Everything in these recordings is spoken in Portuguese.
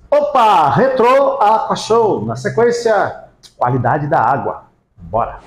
Opa, Retro Aqua Show, na sequência, qualidade da água. Bora!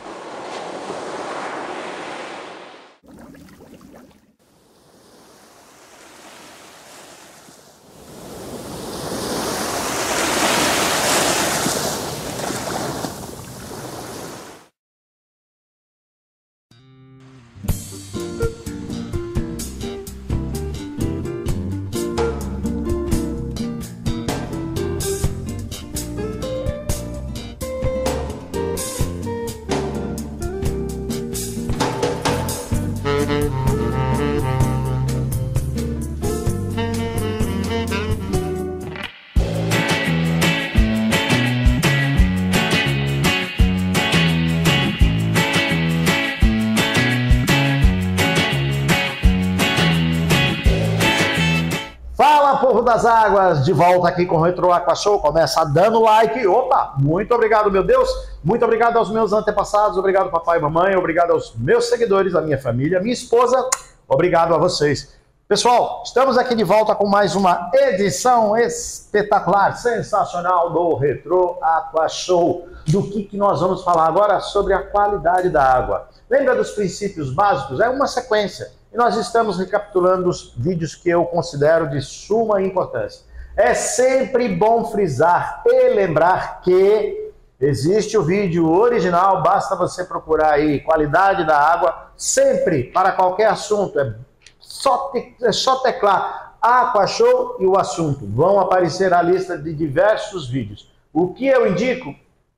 Povo das águas, de volta aqui com o Retro Aqua Show. Começa dando like. Opa, muito obrigado, meu Deus. Muito obrigado aos meus antepassados. Obrigado, papai e mamãe. Obrigado aos meus seguidores, a minha família, minha esposa. Obrigado a vocês. Pessoal, estamos aqui de volta com mais uma edição espetacular, sensacional do Retro Aqua Show. Do que nós vamos falar agora? Sobre a qualidade da água. Lembra dos princípios básicos? É uma sequência. E nós estamos recapitulando os vídeos que eu considero de suma importância. É sempre bom frisar e lembrar que existe o vídeo original, basta você procurar aí qualidade da água, sempre, para qualquer assunto. É só teclar Aqua Show e o assunto. Vão aparecer a lista de diversos vídeos. O que eu indico?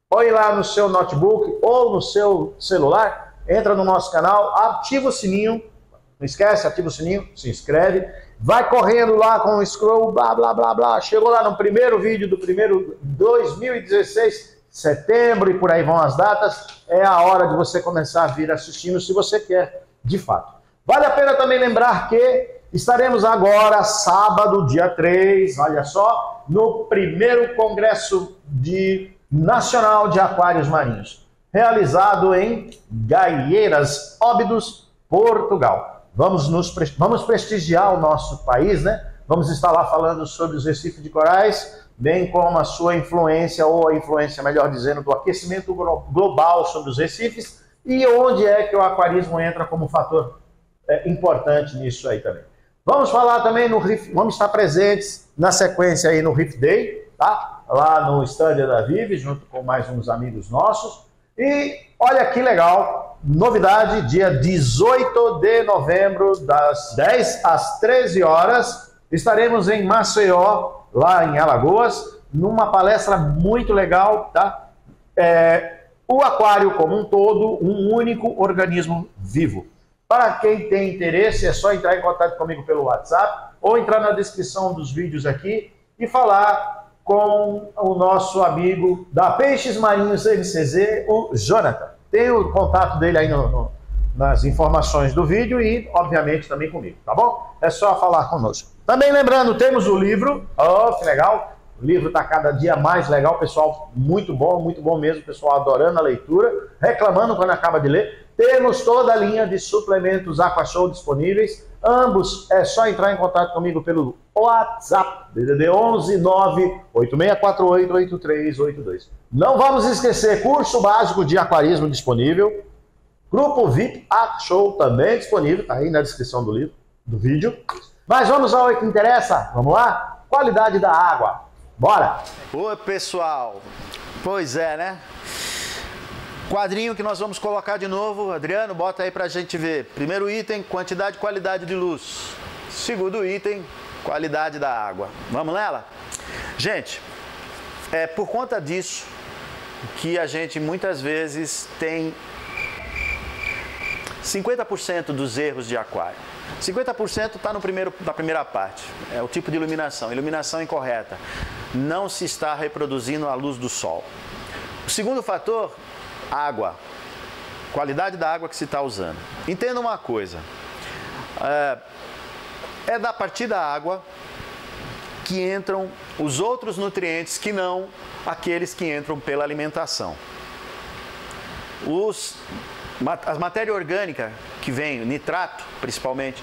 Põe lá no seu notebook ou no seu celular, entra no nosso canal, ativa o sininho. Não esquece, ativa o sininho, se inscreve, vai correndo lá com o scroll, blá, blá, blá, blá. Chegou lá no primeiro vídeo do primeiro 2016, setembro, e por aí vão as datas. É a hora de você começar a vir assistindo, se você quer, de fato. Vale a pena também lembrar que estaremos agora, sábado, dia 3, olha só, no primeiro Congresso Nacional de Aquários Marinhos, realizado em Gaieiras, Óbidos, Portugal. Vamos prestigiar o nosso país, né? Vamos estar lá falando sobre os recifes de corais, bem como a sua influência, ou a influência, melhor dizendo, do aquecimento global sobre os recifes, e onde é que o aquarismo entra como fator importante nisso aí também. Vamos falar também vamos estar presentes na sequência aí no Reef Day, tá? Lá no Estâdia da Vive, junto com mais uns amigos nossos. E olha que legal, novidade, dia 18 de novembro, das 10 às 13 horas, estaremos em Maceió, lá em Alagoas, numa palestra muito legal, tá? O aquário como um todo, um único organismo vivo. Para quem tem interesse, é só entrar em contato comigo pelo WhatsApp, ou entrar na descrição dos vídeos aqui e falar com o nosso amigo da Peixes Marinhos MCZ, o Jonathan. Tem o contato dele aí nas informações do vídeo e, obviamente, também comigo, tá bom? É só falar conosco. Também lembrando, temos o livro, oh, que legal, o livro está cada dia mais legal, pessoal, muito bom mesmo, pessoal adorando a leitura, reclamando quando acaba de ler. Temos toda a linha de suplementos Aqua Show disponíveis. Ambos é só entrar em contato comigo pelo WhatsApp, DDD 11 98648 8382. Não vamos esquecer, curso básico de aquarismo disponível. Grupo VIP Aqua Show também disponível, tá aí na descrição do vídeo. Mas vamos ao que interessa, vamos lá? Qualidade da água, bora! Oi pessoal, pois é, né? Quadrinho que nós vamos colocar de novo, Adriano, bota aí pra gente ver. Primeiro item, quantidade e qualidade de luz. Segundo item, qualidade da água. Vamos nela? Gente, é por conta disso que a gente muitas vezes tem 50% dos erros de aquário. 50% está na primeira parte, é o tipo de iluminação. Iluminação incorreta, não se está reproduzindo a luz do sol. O segundo fator, água, qualidade da água que se está usando. Entenda uma coisa, é da partir da água que entram os outros nutrientes que não aqueles que entram pela alimentação. A matéria orgânica que vem, nitrato principalmente,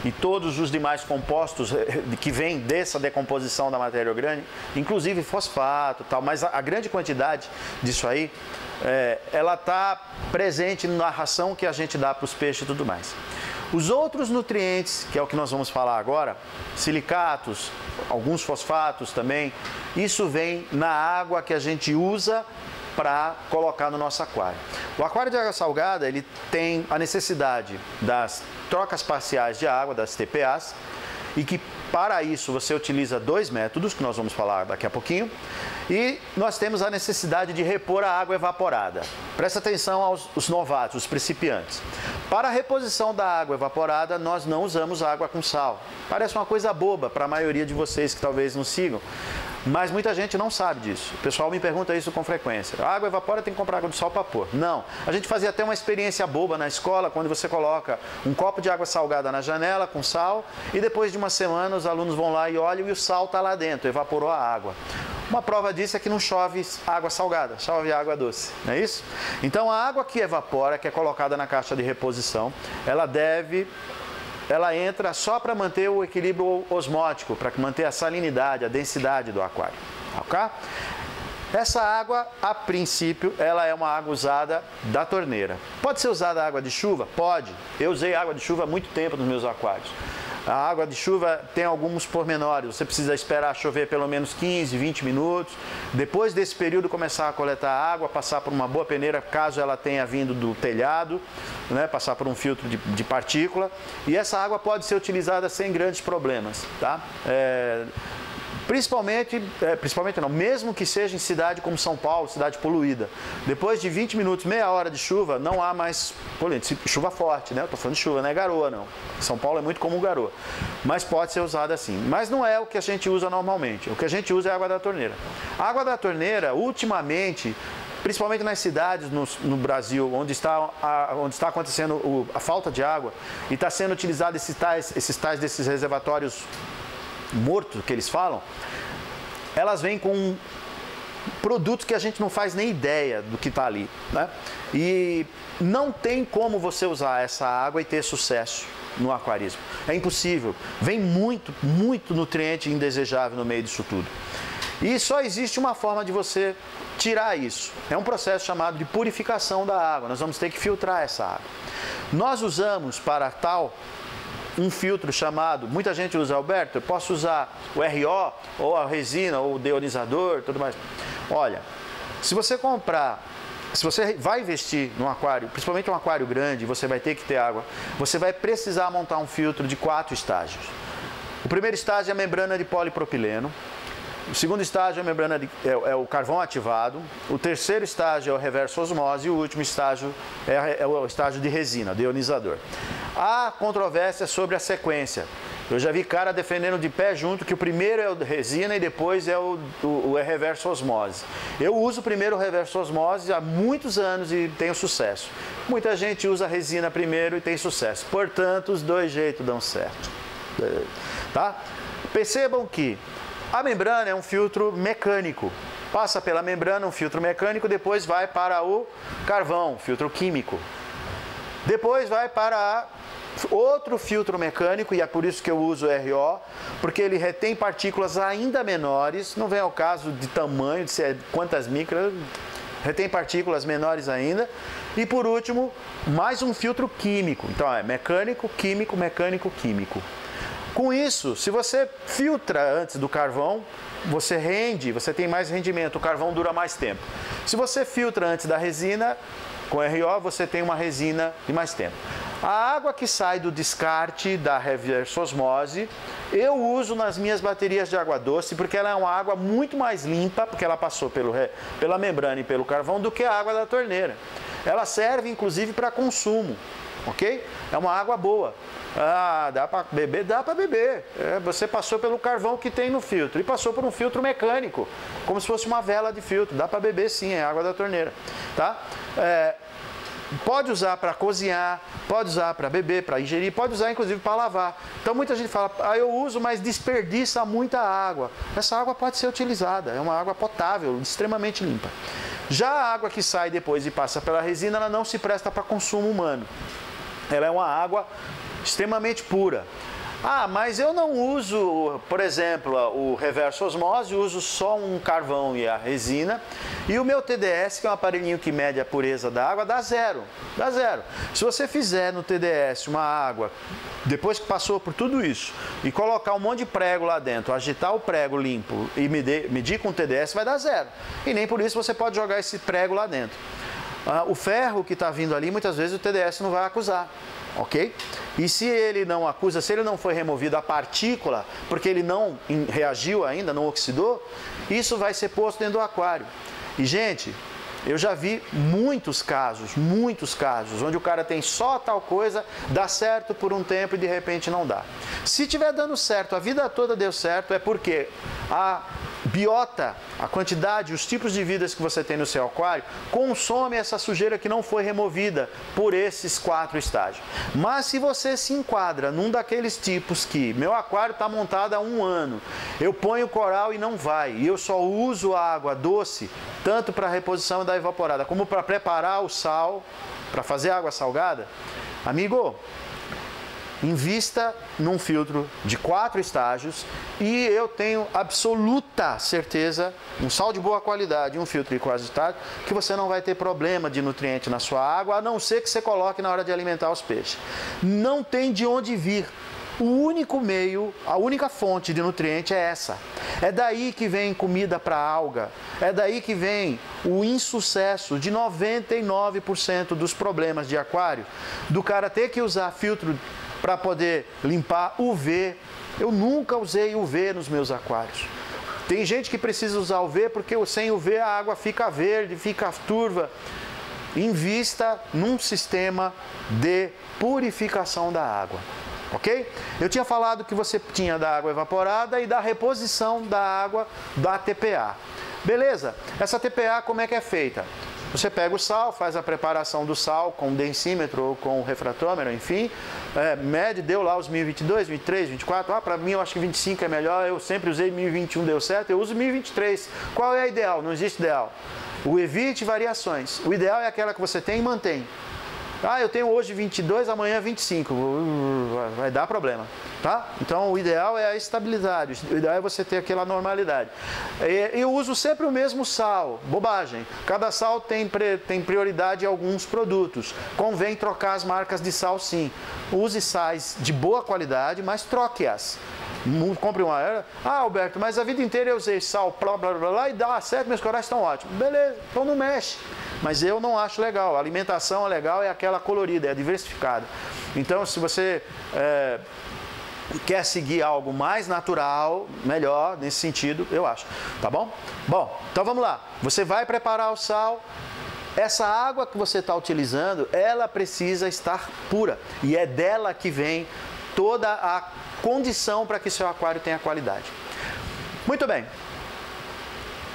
e todos os demais compostos que vêm dessa decomposição da matéria orgânica, inclusive fosfato, tal, mas a grande quantidade disso aí, ela está presente na ração que a gente dá para os peixes e tudo mais. Os outros nutrientes, que é o que nós vamos falar agora, silicatos, alguns fosfatos também, isso vem na água que a gente usa para colocar no nosso aquário. O aquário de água salgada, ele tem a necessidade das trocas parciais de água, das TPAs, e que para isso você utiliza dois métodos, que nós vamos falar daqui a pouquinho, e nós temos a necessidade de repor a água evaporada. Presta atenção aos novatos, os principiantes. Para a reposição da água evaporada, nós não usamos água com sal. Parece uma coisa boba para a maioria de vocês que talvez não sigam, mas muita gente não sabe disso. O pessoal me pergunta isso com frequência. A água evapora, tem que comprar água de sal para pôr. Não. A gente fazia até uma experiência boba na escola, quando você coloca um copo de água salgada na janela com sal, e depois de uma semana os alunos vão lá e olham e o sal está lá dentro, evaporou a água. Uma prova disso é que não chove água salgada, chove água doce, não é isso? Então a água que evapora, que é colocada na caixa de reposição, ela entra só para manter o equilíbrio osmótico, para manter a salinidade, a densidade do aquário, ok? Essa água, a princípio, ela é uma água usada da torneira. Pode ser usada água de chuva? Pode. Eu usei água de chuva há muito tempo nos meus aquários. A água de chuva tem alguns pormenores, você precisa esperar chover pelo menos 15, 20 minutos. Depois desse período começar a coletar água, passar por uma boa peneira, caso ela tenha vindo do telhado, né, passar por um filtro de partícula. E essa água pode ser utilizada sem grandes problemas, tá? Principalmente não, mesmo que seja em cidade como São Paulo, cidade poluída. Depois de 20 minutos, meia hora de chuva, não há mais poluente. Chuva forte, né? Eu estou falando de chuva, não é garoa, não. Em São Paulo é muito comum garoa. Mas pode ser usada assim. Mas não é o que a gente usa normalmente. O que a gente usa é a água da torneira. A água da torneira, ultimamente, principalmente nas cidades no Brasil, onde está acontecendo a falta de água, e está sendo utilizado desses reservatórios mortos que eles falam, elas vêm com produtos que a gente não faz nem ideia do que está ali, né? E não tem como você usar essa água e ter sucesso no aquarismo. É impossível. Vem muito nutriente indesejável no meio disso tudo. E só existe uma forma de você tirar isso. É um processo chamado de purificação da água. Nós vamos ter que filtrar essa água. Nós usamos para tal um filtro chamado, muita gente usa, Alberto, eu posso usar o RO, ou a resina, ou o deionizador, tudo mais. Olha, se você vai investir num aquário, principalmente um aquário grande, você vai ter que ter água, você vai precisar montar um filtro de 4 estágios. O primeiro estágio é a membrana de polipropileno. O segundo estágio é o carvão ativado. O terceiro estágio é o reverso osmose. E o último estágio é o estágio de resina, deionizador. Há controvérsia sobre a sequência. Eu já vi cara defendendo de pé junto que o primeiro é o resina e depois é o reverso osmose. Eu uso primeiro o reverso osmose há muitos anos e tenho sucesso. Muita gente usa a resina primeiro e tem sucesso. Portanto, os dois jeitos dão certo. Tá? Percebam que a membrana é um filtro mecânico. Passa pela membrana um filtro mecânico, depois vai para o carvão, filtro químico. Depois vai para outro filtro mecânico, e é por isso que eu uso o RO, porque ele retém partículas ainda menores, não vem ao caso de tamanho, de quantas micras, retém partículas menores ainda. E por último, mais um filtro químico. Então é mecânico, químico, mecânico, químico. Com isso, se você filtra antes do carvão, você tem mais rendimento, o carvão dura mais tempo. Se você filtra antes da resina, com RO, você tem uma resina de mais tempo. A água que sai do descarte da reverso osmose, eu uso nas minhas baterias de água doce, porque ela é uma água muito mais limpa, porque ela passou pela membrana e pelo carvão, do que a água da torneira. Ela serve, inclusive, para consumo, ok? É uma água boa. Ah, dá para beber? Dá para beber. Você passou pelo carvão que tem no filtro e passou por um filtro mecânico, como se fosse uma vela de filtro. Dá para beber sim, é água da torneira. Tá? Pode usar para cozinhar, pode usar para beber, para ingerir, pode usar inclusive para lavar. Então muita gente fala, eu uso, mas desperdiça muita água. Essa água pode ser utilizada, é uma água potável, extremamente limpa. Já a água que sai depois e passa pela resina, ela não se presta para consumo humano. Ela é uma água extremamente pura. Ah, mas eu não uso, por exemplo, o reverso osmose, uso só um carvão e a resina. E o meu TDS, que é um aparelhinho que mede a pureza da água, dá zero. Dá zero. Se você fizer no TDS uma água, depois que passou por tudo isso, e colocar um monte de prego lá dentro, agitar o prego limpo e medir com o TDS, vai dar zero. E nem por isso você pode jogar esse prego lá dentro. O ferro que está vindo ali, muitas vezes o TDS não vai acusar. Ok? E se ele não acusa, se ele não foi removido a partícula, porque ele não reagiu ainda, não oxidou, isso vai ser posto dentro do aquário. E, gente, eu já vi muitos casos, onde o cara tem só tal coisa, dá certo por um tempo e de repente não dá. Se tiver dando certo, a vida toda deu certo, é porque a biota, a quantidade, os tipos de vidas que você tem no seu aquário, consome essa sujeira que não foi removida por esses 4 estágios. Mas se você se enquadra num daqueles tipos que meu aquário está montado há 1 ano, eu ponho coral e não vai, e eu só uso a água doce, tanto para a reposição da evaporada, como para preparar o sal, para fazer água salgada, amigo, invista num filtro de 4 estágios e eu tenho absoluta certeza, um sal de boa qualidade e um filtro de 4 estágios, que você não vai ter problema de nutriente na sua água, a não ser que você coloque na hora de alimentar os peixes. Não tem de onde vir. O único meio, a única fonte de nutriente é essa. É daí que vem comida para alga. É daí que vem o insucesso de 99% dos problemas de aquário, do cara ter que usar filtro para poder limpar UV. Eu nunca usei UV nos meus aquários. Tem gente que precisa usar UV porque sem UV a água fica verde, fica turva. Invista num sistema de purificação da água. Ok? Eu tinha falado que você tinha da água evaporada e da reposição da água da TPA. Beleza? Essa TPA como é que é feita? Você pega o sal, faz a preparação do sal com o densímetro ou com o refratômetro, enfim, mede, deu lá os 1022, 23, 24, para mim eu acho que 25 é melhor, eu sempre usei 1021, deu certo, eu uso 1023. Qual é a ideal? Não existe ideal. O evite variações. O ideal é aquela que você tem e mantém. Ah, eu tenho hoje 22, amanhã 25. Vai dar problema, tá? Então, o ideal é a estabilidade. O ideal é você ter aquela normalidade. Eu uso sempre o mesmo sal. Bobagem. Cada sal tem prioridade em alguns produtos. Convém trocar as marcas de sal, sim. Use sais de boa qualidade, mas troque-as. Compre uma... Ah, Alberto, mas a vida inteira eu usei sal, blá, blá, blá, blá, e dá certo, meus corais estão ótimos. Beleza, então não mexe. Mas eu não acho legal. A alimentação é legal, é aquela colorida, é diversificada. Então, se você quer seguir algo mais natural, melhor nesse sentido, eu acho. Tá bom? Bom, então vamos lá. Você vai preparar o sal. Essa água que você está utilizando, ela precisa estar pura. E é dela que vem toda a condição para que seu aquário tenha qualidade. Muito bem.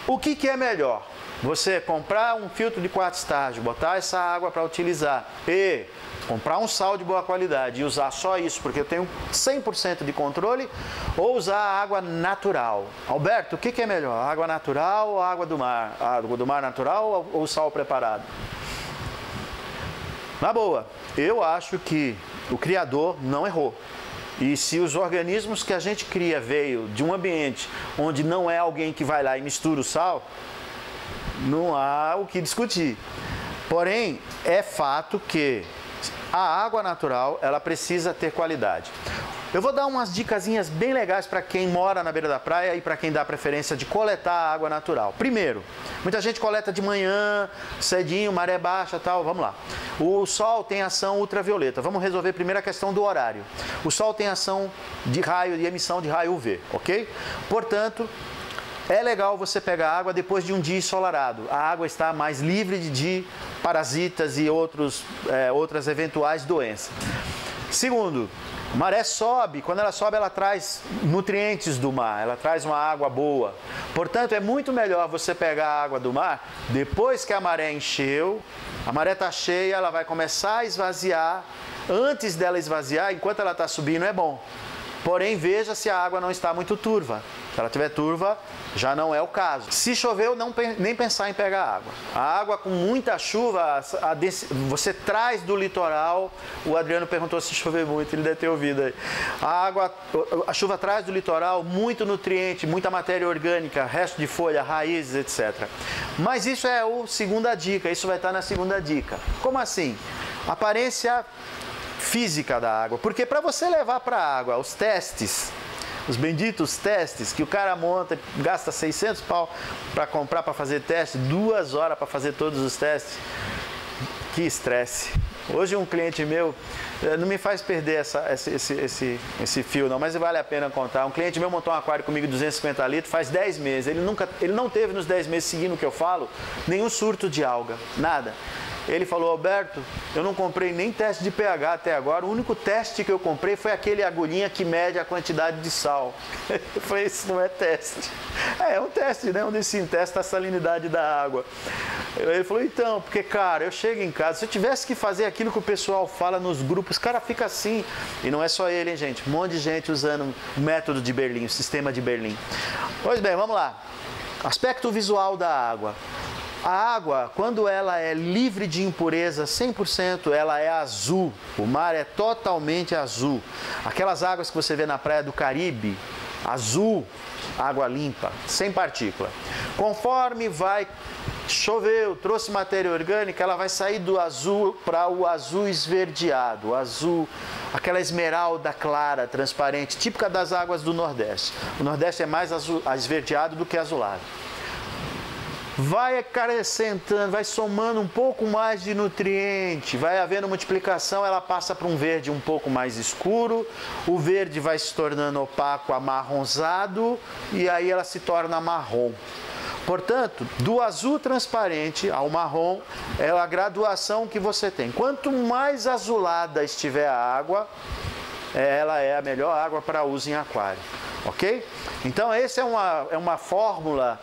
O que é melhor? Você comprar um filtro de 4 estágios, botar essa água para utilizar e comprar um sal de boa qualidade e usar só isso, porque eu tenho 100% de controle, ou usar a água natural. Alberto, o que é melhor? A água natural ou a água do mar? A água do mar natural ou o sal preparado? Na boa, eu acho que o criador não errou. E se os organismos que a gente cria veio de um ambiente onde não é alguém que vai lá e mistura o sal, não há o que discutir. Porém, é fato que a água natural, ela precisa ter qualidade. Eu vou dar umas dicasinhas bem legais para quem mora na beira da praia e para quem dá preferência de coletar a água natural. Primeiro, muita gente coleta de manhã, cedinho, maré baixa, tal, vamos lá. O sol tem ação ultravioleta. Vamos resolver primeiro a questão do horário. O sol tem ação de raio, de emissão de raio UV, ok? Portanto, é legal você pegar água depois de um dia ensolarado. A água está mais livre de parasitas e outras eventuais doenças. Segundo, a maré sobe, quando ela sobe ela traz nutrientes do mar, ela traz uma água boa. Portanto, é muito melhor você pegar a água do mar depois que a maré encheu, a maré está cheia, ela vai começar a esvaziar. Antes dela esvaziar, enquanto ela está subindo, é bom. Porém, veja se a água não está muito turva. Se ela estiver turva, já não é o caso. Se choveu, nem pensar em pegar água. A água com muita chuva, você traz do litoral. O Adriano perguntou se choveu muito, ele deve ter ouvido aí. A chuva traz do litoral muito nutriente, muita matéria orgânica, resto de folha, raízes, etc. Mas isso é a segunda dica, isso vai estar na segunda dica. Como assim? Aparência física da água. Porque para você levar para a água os testes, os benditos testes que o cara monta, gasta 600 pau para comprar, para fazer teste, 2 horas para fazer todos os testes. Que estresse. Hoje um cliente meu, não me faz perder esse fio não, mas vale a pena contar. Um cliente meu montou um aquário comigo de 250 litros faz 10 meses. Ele não teve nos 10 meses, seguindo o que eu falo, nenhum surto de alga, nada. Ele falou: Alberto, eu não comprei nem teste de pH até agora, o único teste que eu comprei foi aquele agulhinha que mede a quantidade de sal. Eu falei: isso não é teste. É um teste, né? Onde se testa a salinidade da água. Ele falou: então, porque cara, eu chego em casa, se eu tivesse que fazer aquilo que o pessoal fala nos grupos, o cara fica assim. E não é só ele, hein, gente? Um monte de gente usando o método de Berlim, o sistema de Berlim. Pois bem, vamos lá. Aspecto visual da água. A água, quando ela é livre de impureza, 100%, ela é azul. O mar é totalmente azul. Aquelas águas que você vê na praia do Caribe, azul, água limpa, sem partícula. Conforme vai choveu, trouxe matéria orgânica, ela vai sair do azul para o azul esverdeado, o azul, aquela esmeralda clara, transparente, típica das águas do Nordeste. O Nordeste é mais esverdeado do que azulado. Vai acrescentando, vai somando um pouco mais de nutriente, vai havendo multiplicação, ela passa para um verde um pouco mais escuro, o verde vai se tornando opaco, amarronzado, e aí ela se torna marrom. Portanto, do azul transparente ao marrom é a graduação que você tem. Quanto mais azulada estiver a água, ela é a melhor água para uso em aquário, ok? Então, essa é uma fórmula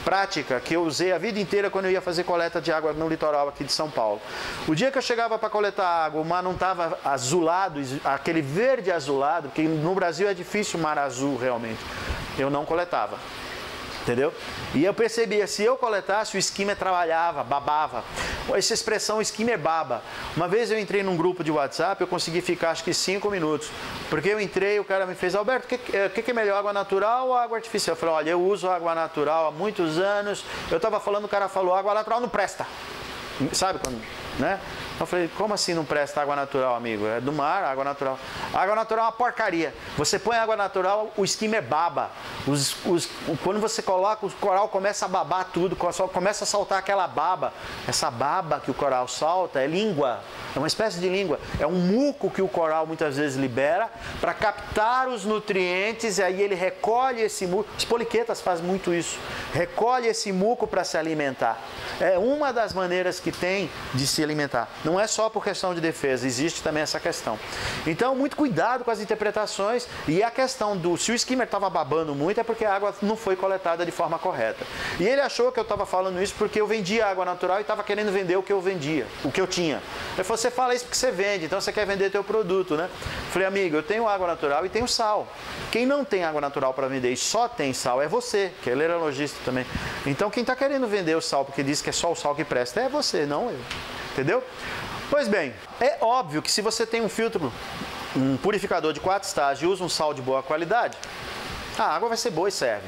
prática que eu usei a vida inteira quando eu ia fazer coleta de água no litoral aqui de São Paulo. O dia que eu chegava para coletar água, o mar não estava azulado, aquele verde azulado, porque no Brasil é difícil o mar azul realmente, eu não coletava. Entendeu? E eu percebia, se eu coletasse, o skimmer trabalhava, babava. Essa expressão skimmer baba. Uma vez eu entrei num grupo de WhatsApp, eu consegui ficar acho que 5 minutos. Porque eu entrei, o cara me fez: Alberto, o que é melhor, água natural ou água artificial? Eu falei: olha, eu uso água natural há muitos anos. Eu estava falando, o cara falou: água natural não presta. Sabe quando, né? Eu falei: como assim não presta água natural, amigo? É do mar, água natural. Água natural é uma porcaria. Você põe água natural, o skimmer baba. Quando você coloca, o coral começa a babar tudo, começa a soltar aquela baba. Essa baba que o coral solta é língua, é uma espécie de língua. É um muco que o coral muitas vezes libera para captar os nutrientes, e aí ele recolhe esse muco. Os poliquetas fazem muito isso. Recolhe esse muco para se alimentar. É uma das maneiras que tem de se alimentar. Não é só por questão de defesa, existe também essa questão. Então, muito cuidado com as interpretações, e a questão se o skimmer estava babando muito é porque a água não foi coletada de forma correta. E ele achou que eu estava falando isso porque eu vendia água natural e estava querendo vender o que eu vendia, o que eu tinha. Ele falou: você fala isso porque você vende, então você quer vender teu produto, né? Eu falei: amigo, eu tenho água natural e tenho sal. Quem não tem água natural para vender e só tem sal é você, que é elerologista também. Então, quem está querendo vender o sal porque diz que é só o sal que presta é você, não eu. Entendeu? Pois bem, é óbvio que se você tem um filtro, um purificador de 4 estágios e usa um sal de boa qualidade, a água vai ser boa e serve.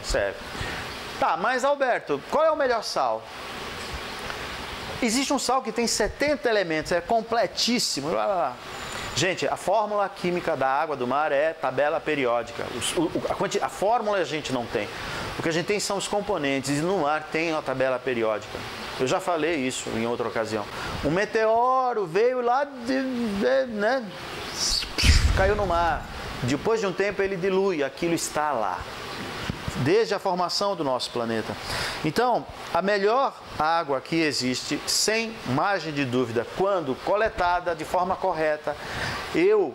Tá, mas Alberto, qual é o melhor sal? Existe um sal que tem 70 elementos, é completíssimo. Gente, a fórmula química da água do mar é tabela periódica. A fórmula a gente não tem. O que a gente tem são os componentes, e no mar tem a tabela periódica. Eu já falei isso em outra ocasião. Um meteoro veio lá, né, caiu no mar. Depois de um tempo ele dilui, aquilo está lá. Desde a formação do nosso planeta. Então, a melhor água que existe, sem margem de dúvida, quando coletada de forma correta,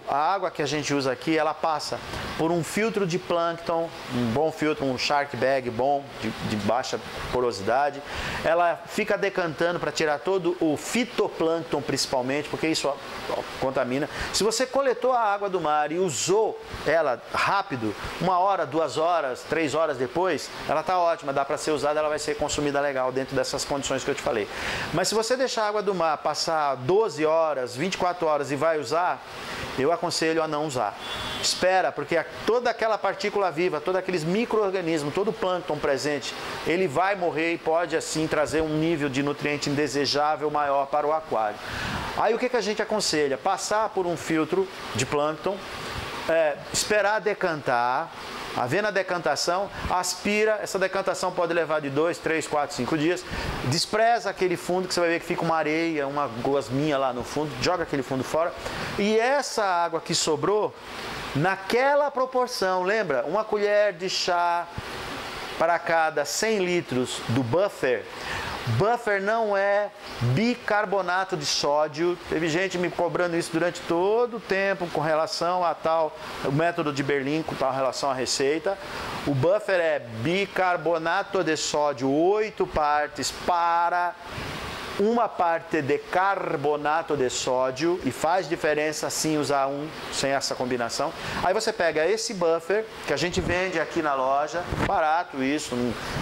a água que a gente usa aqui, ela passa por um filtro de plâncton, um bom filtro, um shark bag bom, de baixa porosidade. Ela fica decantando para tirar todo o fitoplâncton principalmente, porque isso contamina. Se você coletou a água do mar e usou ela rápido, 1 hora, 2 horas, 3 horas depois, ela está ótima, dá para ser usada, ela vai ser consumida legal dentro dessas condições que eu te falei. Mas se você deixar a água do mar passar 12 horas, 24 horas e vai usar, eu aconselho a não usar. Espera, porque toda aquela partícula viva, todos aqueles micro-organismos, todo o plâncton presente, ele vai morrer e pode assim trazer um nível de nutriente indesejável maior para o aquário. Aí o que a gente aconselha? Passar por um filtro de plâncton, esperar decantar, havendo a decantação, aspira, essa decantação pode levar de 2, 3, 4, 5 dias, despreza aquele fundo que você vai ver que fica uma areia, uma gosminha lá no fundo, joga aquele fundo fora, e essa água que sobrou, naquela proporção, lembra? 1 colher de chá para cada 100 litros do buffer. Buffer não é bicarbonato de sódio. Teve gente me cobrando isso durante todo o tempo com relação a o método de Berlim, com relação à receita. O buffer é bicarbonato de sódio, 8 partes para 1 parte de carbonato de sódio, e faz diferença sim usar sem essa combinação. Aí você pega esse buffer, que a gente vende aqui na loja, barato isso,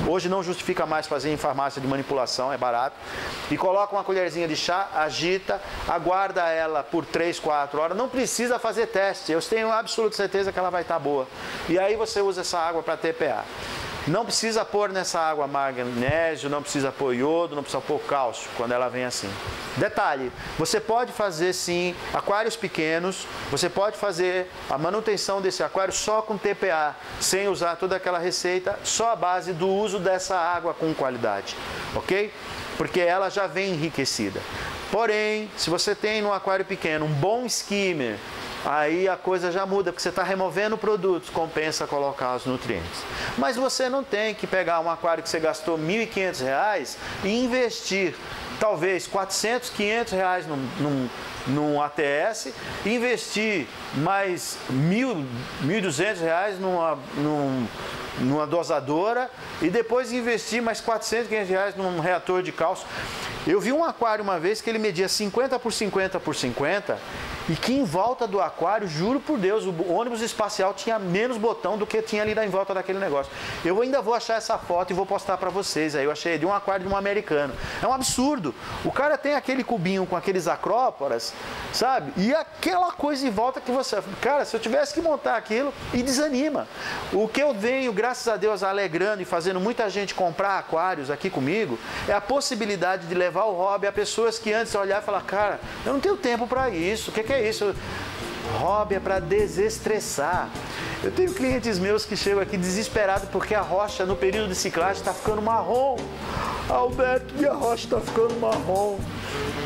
hoje não justifica mais fazer em farmácia de manipulação, é barato, e coloca 1 colherzinha de chá, agita, aguarda ela por 3, 4 horas, não precisa fazer teste, eu tenho absoluta certeza que ela vai estar boa. E aí você usa essa água para TPA. Não precisa pôr nessa água magnésio, não precisa pôr iodo, não precisa pôr cálcio, quando ela vem assim. Detalhe, você pode fazer sim aquários pequenos, você pode fazer a manutenção desse aquário só com TPA, sem usar toda aquela receita, só a base do uso dessa água com qualidade, ok? Porque ela já vem enriquecida. Porém, se você tem no aquário pequeno um bom skimmer, aí a coisa já muda, porque você está removendo produtos, compensa colocar os nutrientes. Mas você não tem que pegar um aquário que você gastou R$ 1.500 e investir talvez R$ 400, R$ 500 num ATS, investir mais R$ 1.200 numa dosadora e depois investir mais R$ 400, R$ 500 num reator de cálcio. Eu vi um aquário uma vez que ele media 50 por 50 por 50 e que em volta do aquário, juro por Deus, o ônibus espacial tinha menos botão do que tinha ali em volta daquele negócio. Eu ainda vou achar essa foto e vou postar para vocês. Aí eu achei de um aquário de um americano. É um absurdo. O cara tem aquele cubinho com aqueles acróporas, sabe? E aquela coisa em volta que você... Cara, se eu tivesse que montar aquilo, e desanima. O que eu venho, graças a Deus, alegrando e fazendo muita gente comprar aquários aqui comigo, é a possibilidade de levar o hobby a pessoas que antes olhar e falar, cara, eu não tenho tempo para isso. O que é isso? Hobby é para desestressar. Eu tenho clientes meus que chegam aqui desesperados porque a rocha no período de ciclagem está ficando marrom. Alberto, minha rocha está ficando marrom.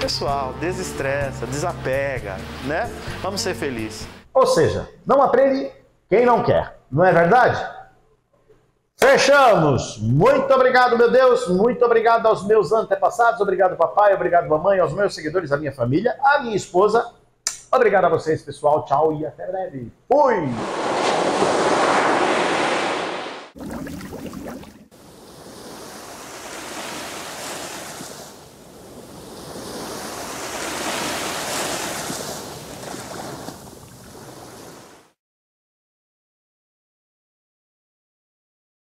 Pessoal, desestressa, desapega, né? Vamos ser felizes. Ou seja, não aprende quem não quer, não é verdade? Fechamos! Muito obrigado, meu Deus, muito obrigado aos meus antepassados, obrigado papai, obrigado mamãe, aos meus seguidores, à minha família, à minha esposa. Obrigado a vocês, pessoal, tchau e até breve. Fui!